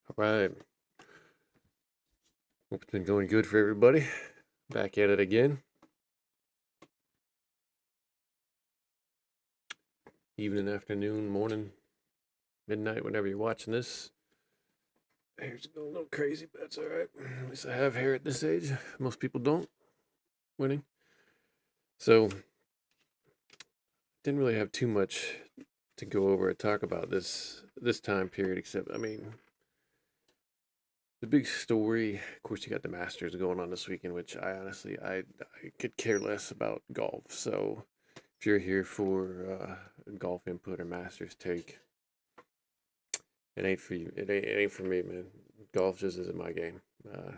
All right. Hope it's been going good for everybody. Back at it again. Evening, afternoon, morning, midnight, whenever you're watching this. Hair's going a little crazy, but that's all right. At least I have hair at this age. Most people don't. Winning. So, didn't really have too much to go over or talk about this time period, except the big story. Of course, you got the Masters going on this weekend, which I honestly I could care less about golf. So, if you're here for golf input or Masters take, it ain't for you. It ain't for me, man. Golf just isn't my game.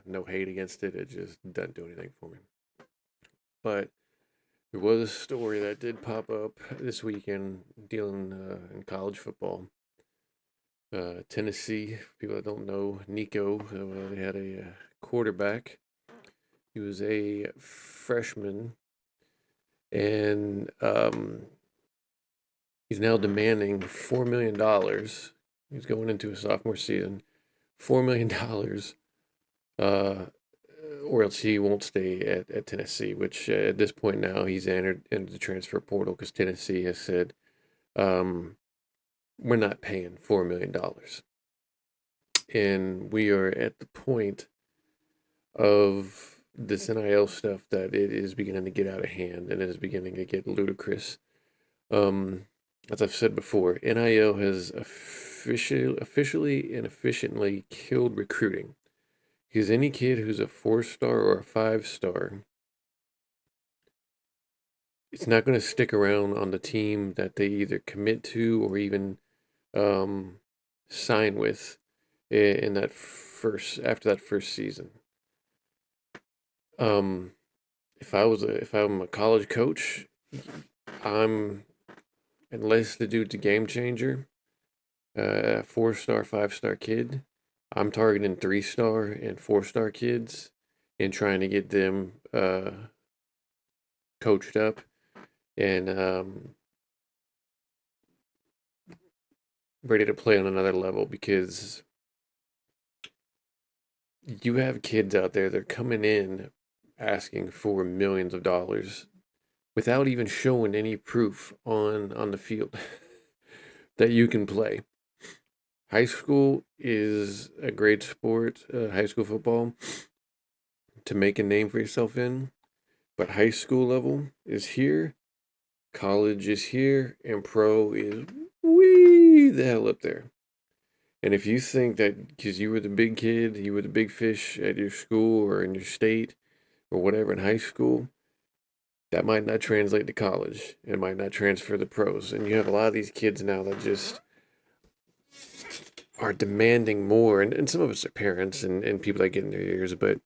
No hate against it. It just doesn't do anything for me. But there was a story that did pop up this weekend dealing in college football. Tennessee, for people that don't know, Nico, they had a quarterback. He was a freshman, and he's now demanding $4 million. He's going into a sophomore season. $4 million, or else he won't stay at Tennessee, which at this point now he's entered into the transfer portal because Tennessee has said, um, we're not paying $4 million. And we are at the point of this NIL stuff that it is beginning to get out of hand and it is beginning to get ludicrous. As I've said before, NIL has officially and efficiently killed recruiting. Because any kid who's a 4-star or a 5-star, it's not going to stick around on the team that they either commit to or even sign with in that after that first season. If I'm a college coach, I'm unless the dude's a game changer, 4-star, 5-star kid, I'm targeting 3-star and 4-star kids and trying to get them coached up and ready to play on another level, because you have kids out there that are coming in asking for millions of dollars without even showing any proof on the field that you can play. High school is a great sport, high school football, to make a name for yourself in, but high school level is here, college is here, and pro is way the hell up there. And if you think that because you were the big kid, you were the big fish at your school or in your state or whatever in high school, that might not translate to college. It might not transfer to pros. And you have a lot of these kids now that just are demanding more. And some of us are parents and people that get in their ears, but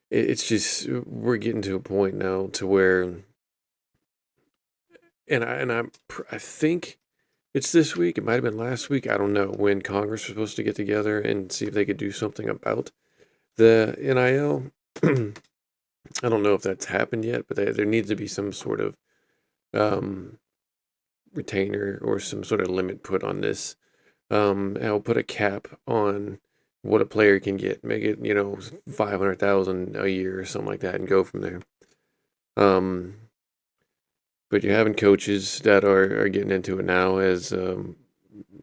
it's just, we're getting to a point now to where, I think it's this week. It might have been last week. I don't know, when Congress was supposed to get together and see if they could do something about the NIL. I don't know if that's happened yet, but there needs to be some sort of um, retainer or some sort of limit put on this. I'll put a cap on what a player can get. Make it, 500,000 a year or something like that, and go from there. Um, but you're having coaches that are getting into it now, as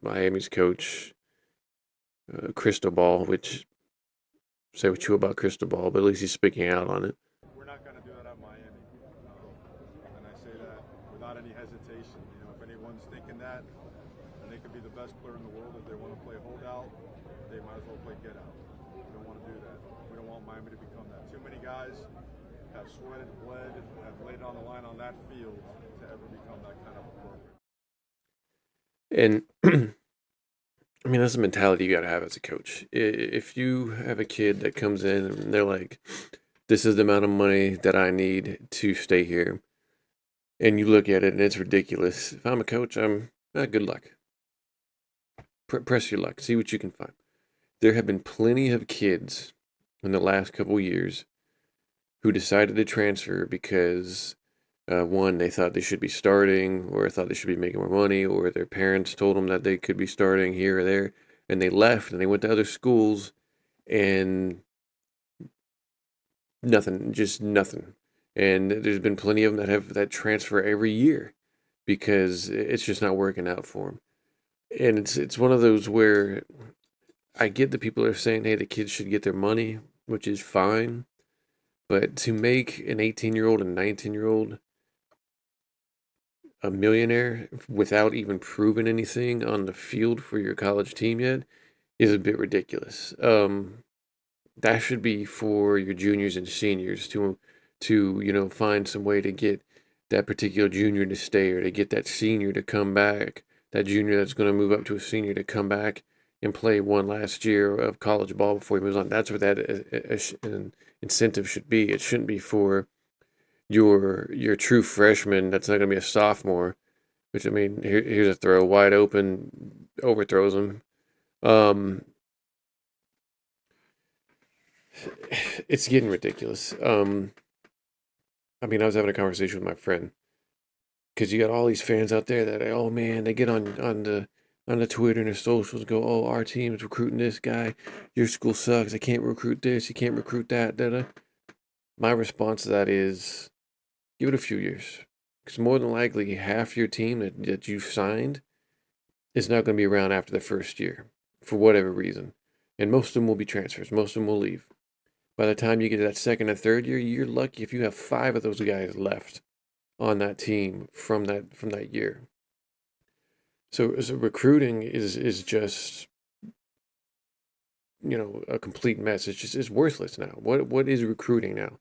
Miami's coach, Cristobal, which say what you about Cristobal, but at least he's speaking out on it. We're not going to do that at Miami. And I say that without any hesitation. If anyone's thinking that, and they could be the best player in the world, if they want to play holdout, they might as well play get out. We don't want to do that. We don't want Miami to become that. Too many guys have sweated, bled, have laid on the line on that field to ever become that kind of a program. And I mean, that's the mentality you got to have as a coach. If you have a kid that comes in and they're like, this is the amount of money that I need to stay here, and you look at it and it's ridiculous. If I'm a coach, I'm good luck. Press your luck. See what you can find. There have been plenty of kids in the last couple years who decided to transfer because one, they thought they should be starting, or thought they should be making more money, or their parents told them that they could be starting here or there. and they left and they went to other schools and nothing, just nothing. And there's been plenty of them that have that transfer every year because it's just not working out for them. And it's one of those where I get that people are saying, hey, the kids should get their money, which is fine. But to make an 18-year-old and 19-year-old a millionaire without even proving anything on the field for your college team yet is a bit ridiculous. That should be for your juniors and seniors to find some way to get that particular junior to stay or to get that senior to come back, that junior that's going to move up to a senior to come back and play one last year of college ball before he moves on. That's what that incentive should be. It shouldn't be for your true freshman that's not going to be a sophomore. Which I mean, here's a throw wide open, overthrows him. Um, it's getting ridiculous. I mean, I was having a conversation with my friend because you got all these fans out there that, oh man, they get on the Twitter and the socials, go, oh, our team's recruiting this guy, your school sucks, I can't recruit this, you can't recruit that. Da, da. My response to that is, give it a few years, because more than likely half your team that you've signed is not going to be around after the first year for whatever reason, and most of them will be transfers. Most of them will leave. By the time you get to that second and third year, you're lucky if you have five of those guys left on that team from that year. So recruiting is just a complete mess. It's worthless now. What is recruiting now?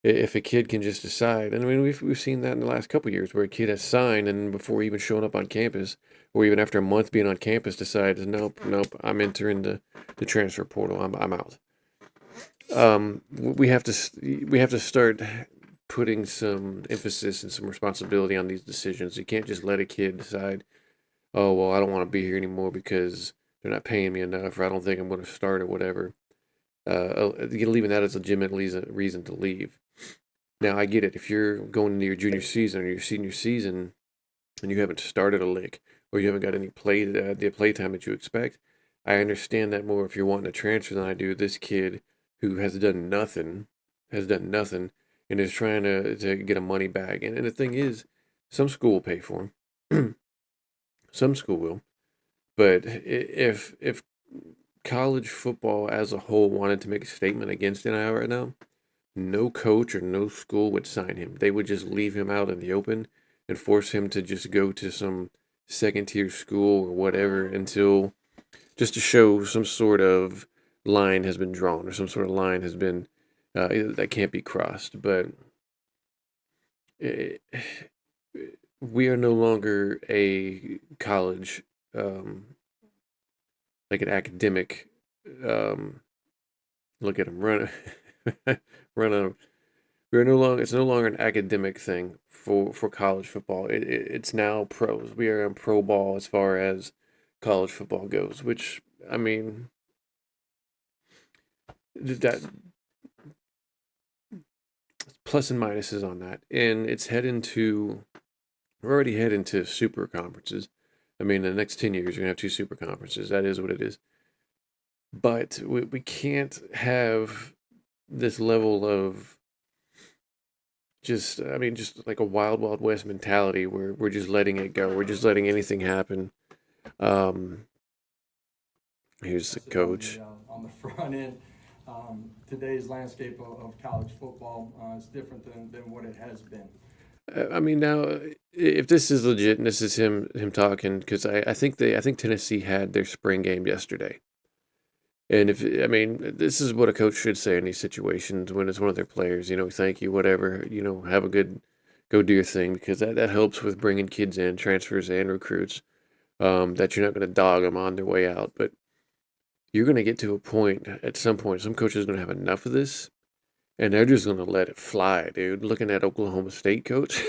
If a kid can just decide, and I mean we've seen that in the last couple of years where a kid has signed and before even showing up on campus, or even after a month being on campus, decides nope, I'm entering the transfer portal. I'm out. We have to start putting some emphasis and some responsibility on these decisions. You can't just let a kid decide, oh well, I don't want to be here anymore because they're not paying me enough, or I don't think I'm going to start or whatever. Leaving that as a legitimate reason to leave. Now I get it. If you're going into your junior season or your senior season and you haven't started a lick or you haven't got any the play time that you expect, I understand that more if you're wanting to transfer than I do this kid who has done nothing, and is trying to get a money bag. And the thing is, some school will pay for him. Some school will. But if college football as a whole wanted to make a statement against NIL right now, no coach or no school would sign him. They would just leave him out in the open and force him to just go to some second tier school or whatever until just to show some sort of line has been drawn or some sort of line has been that can't be crossed. But it, we are no longer a college, like an academic. Um, Look at him run, run on. We're no longer. It's no longer an academic thing for college football. It's now pros. We are in pro ball as far as college football goes. Which I mean, that plus and minuses on that, and it's heading to. We're already heading to super conferences. I mean, the next 10 years, you're gonna have two super conferences. That is what it is. But we can't have this level of just I mean just like a wild west mentality where we're just letting it go. We're just letting anything happen. Um, Here's the coach. On the front end. Today's landscape of college football is different than what it has been. I mean now if this is legit and this is him talking because I think Tennessee had their spring game yesterday. And if I mean, this is what a coach should say in these situations when it's one of their players. Thank you, whatever. Have a good, go do your thing because that helps with bringing kids in, transfers and recruits. That you're not going to dog them on their way out, but you're going to get to a point at some point. Some coaches are going to have enough of this, and they're just going to let it fly, dude. Looking at Oklahoma State coach,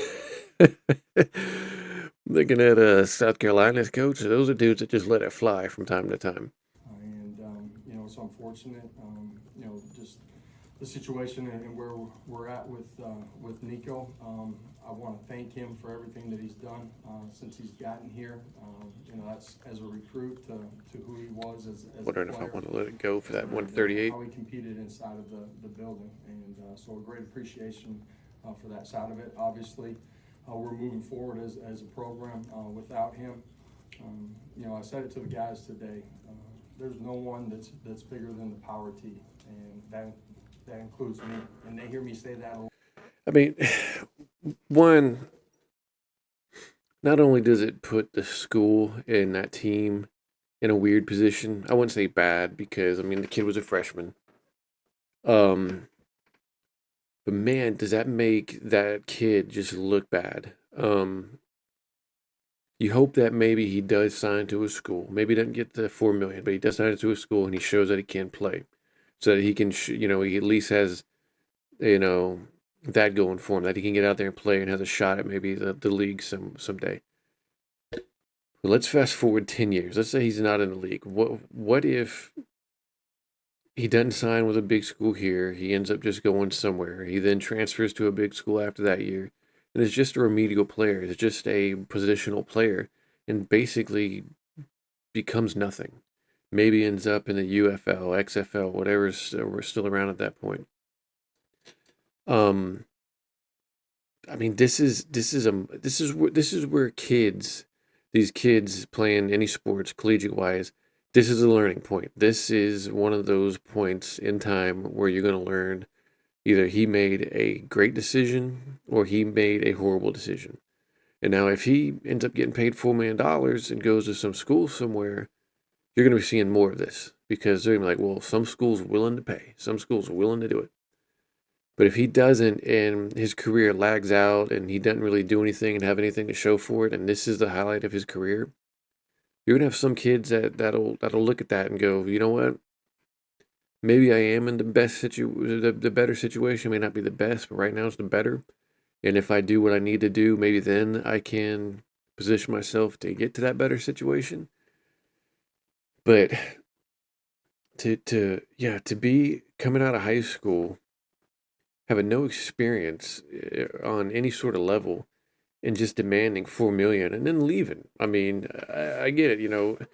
looking at South Carolina's coach, those are dudes that just let it fly from time to time. And it's unfortunate. Just the situation and where we're at with Nico. I want to thank him for everything that he's done since he's gotten here. That's as a recruit to who he was as a Wondering if I player want to let it go for that and 138. how he competed inside of the building. And so a great appreciation for that side of it. Obviously, we're moving forward as a program without him. I said it to the guys today. There's no one that's bigger than the power T, and that includes me. And they hear me say that a lot. I mean, one, not only does it put the school and that team in a weird position, I wouldn't say bad because, I mean, the kid was a freshman. Um, but man, does that make that kid just look bad? You hope that maybe he does sign to a school. Maybe he doesn't get the 4 million, but he does sign to a school and he shows that he can play, so that he can, he at least has, you know, that going for him, that he can get out there and play and has a shot at maybe the league someday. But let's fast forward 10 years. Let's say he's not in the league. What if he doesn't sign with a big school here? He ends up just going somewhere. He then transfers to a big school after that year, and is just a remedial player. It's just a positional player, and basically becomes nothing. Maybe ends up in the UFL, XFL, whatever's we're still around at that point. Um, I mean, this is where these kids playing any sports, collegiate wise, this is a learning point. This is one of those points in time where you're going to learn either he made a great decision or he made a horrible decision. And now, if he ends up getting paid $4 million and goes to some school somewhere, you're going to be seeing more of this because they're going to be like, well, some schools willing to pay, some schools are willing to do it. But if he doesn't and his career lags out and he doesn't really do anything and have anything to show for it, and this is the highlight of his career, you're gonna have some kids that'll look at that and go, you know what? Maybe I am in the better situation. May not be the best, but right now it's the better. And if I do what I need to do, maybe then I can position myself to get to that better situation. But to be coming out of high school, having no experience on any sort of level, and just demanding 4 million and then leaving. I mean, I get it.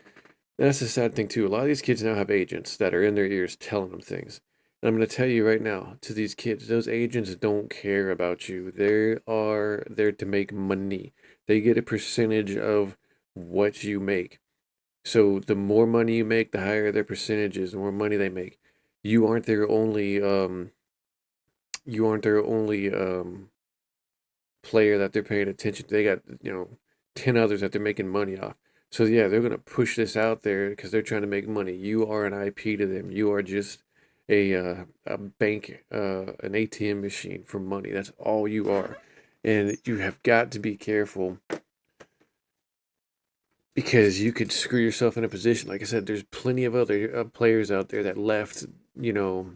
That's the sad thing too. A lot of these kids now have agents that are in their ears telling them things. And I'm going to tell you right now, to these kids, those agents don't care about you. They are there to make money. They get a percentage of what you make. So the more money you make, the higher their percentage is, the more money they make. You aren't their only you aren't their only player that they're paying attention to. They got, 10 others that they're making money off. So yeah, they're going to push this out there because they're trying to make money. You are an IP to them. You are just a bank, an ATM machine for money. That's all you are. And you have got to be careful because you could screw yourself in a position. Like I said, there's plenty of other players out there that you know,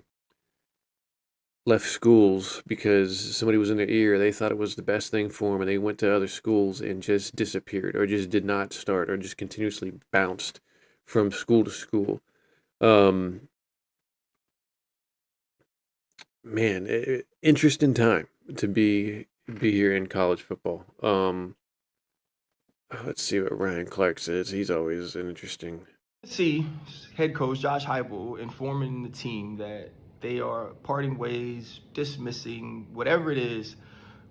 left schools because somebody was in their ear. They thought it was the best thing for them, and they went to other schools and just disappeared, or just did not start, or just continuously bounced from school to school. Um, Man, interesting time to be here in college football. Let's see what Ryan Clark says. He's always an interesting. See head coach Josh Heupel informing the team that they are parting ways, dismissing whatever it is.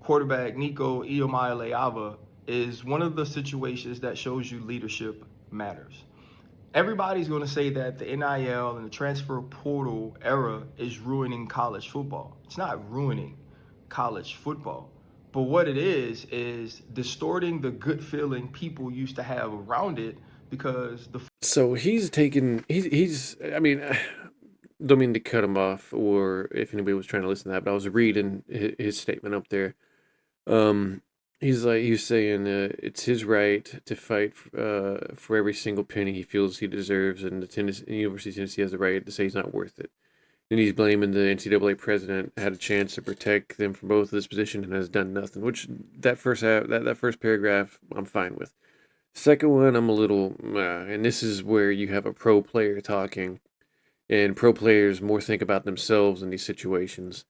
Quarterback Nico Leava is one of the situations that shows you leadership matters. Everybody's going to say that the NIL and the transfer portal era is ruining college football. It's not ruining college football. But what it is distorting the good feeling people used to have around it because the So he's taken. He's. I mean, don't mean to cut him off, or if anybody was trying to listen to that, but I was reading his statement up there. Um, he's saying it's his right to fight for every single penny he feels he deserves, and the University of Tennessee has the right to say he's not worth it. And he's blaming the NCAA president had a chance to protect them from both of this position and has done nothing. Which that first paragraph I'm fine with. Second one I'm a little, and this is where you have a pro player talking, and pro players more think about themselves in these situations.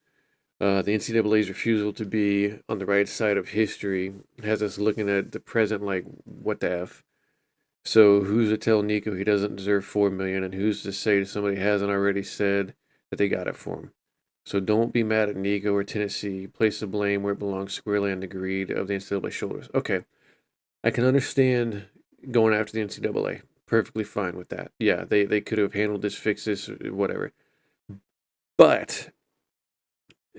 The NCAA's refusal to be on the right side of history has us looking at the present like, what the F? So who's to tell Nico he doesn't deserve 4 million, and who's to say somebody hasn't already said that they got it for him? So don't be mad at Nico or Tennessee. Place the blame where it belongs, squarely on the greed of the NCAA shoulders. Okay, I can understand going after the NCAA. Perfectly fine with that. Yeah, they could have handled this, fixed this, whatever. But,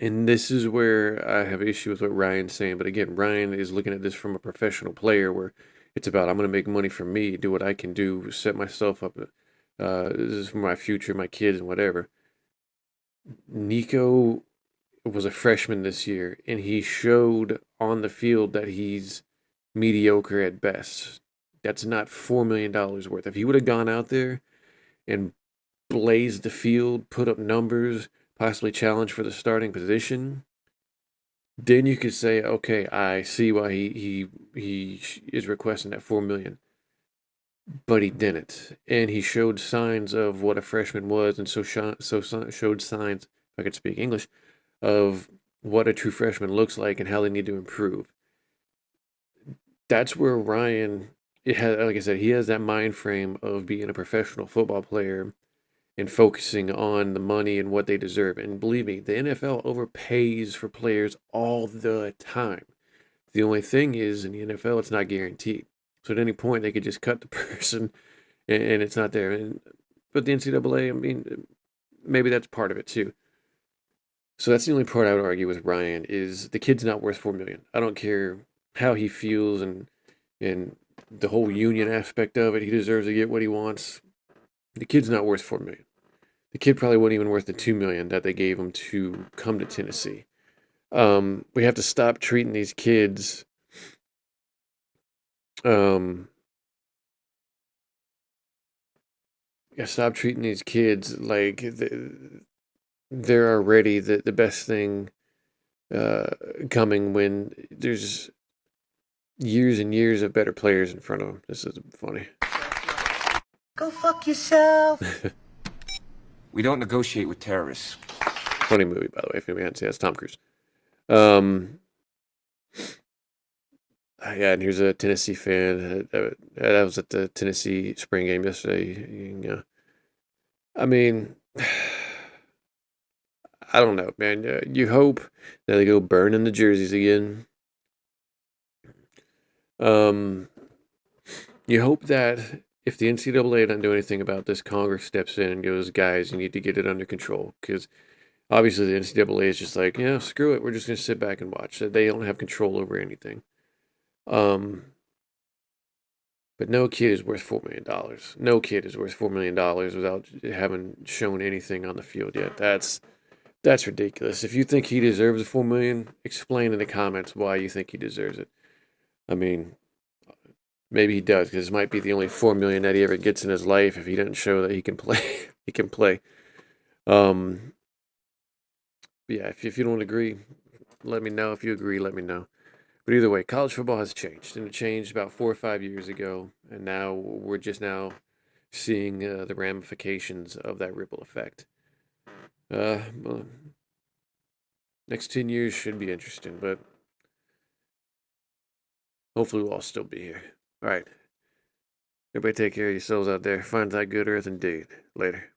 and this is where I have issue with what Ryan's saying. But again, Ryan is looking at this from a professional player, where it's about, I'm going to make money for me, do what I can do, set myself up. This is for my future, my kids, and whatever. Nico was a freshman this year, and he showed on the field that he's mediocre at best. That's not $4 million worth. If he would have gone out there and blazed the field, put up numbers, possibly challenged for the starting position, then you could say, okay, I see why he is requesting that 4 million. But he didn't, and he showed signs of what a freshman was, and showed signs, if I could speak English, of what a true freshman looks like and how they need to improve. That's where Ryan, it has, like I said, he has that mind frame of being a professional football player and focusing on the money and what they deserve. And believe me, the NFL overpays for players all the time. The only thing is, in the NFL, it's not guaranteed. So at any point, they could just cut the person, and it's not there. But the NCAA, I mean, maybe that's part of it too. So that's the only part I would argue with Ryan, is the kid's not worth 4 million. I don't care how he feels and the whole union aspect of it. He deserves to get what he wants. The kid's not worth 4 million. The kid probably wasn't even worth the 2 million that they gave him to come to Tennessee. We have to stop treating these kids. Stop treating these kids like they're already the best thing coming, when there's years and years of better players in front of them. This is funny. Go fuck yourself. We don't negotiate with terrorists. Funny movie, by the way, if anybody hasn't seen it. It's Tom Cruise. Yeah, and here's a Tennessee fan. That was at the Tennessee spring game yesterday. I mean, I don't know, man. You hope that they go burning the jerseys again. You hope that if the NCAA doesn't do anything about this, Congress steps in and goes, guys, you need to get it under control. Because obviously the NCAA is just like, yeah, screw it. We're just going to sit back and watch. They don't have control over anything. But no kid is worth $4 million. No kid is worth $4 million without having shown anything on the field yet. That's ridiculous. If you think he deserves the 4 million, explain in the comments why you think he deserves it. I mean, maybe he does, because this might be the only 4 million that he ever gets in his life if he doesn't show that he can play. He can play. But yeah, if you don't agree, let me know. If you agree, let me know. But either way, college football has changed, and it changed about 4 or 5 years ago, and now we're just now seeing the ramifications of that ripple effect. Well, next 10 years should be interesting, but hopefully we'll all still be here. All right. Everybody take care of yourselves out there. Find that good earth indeed. Later.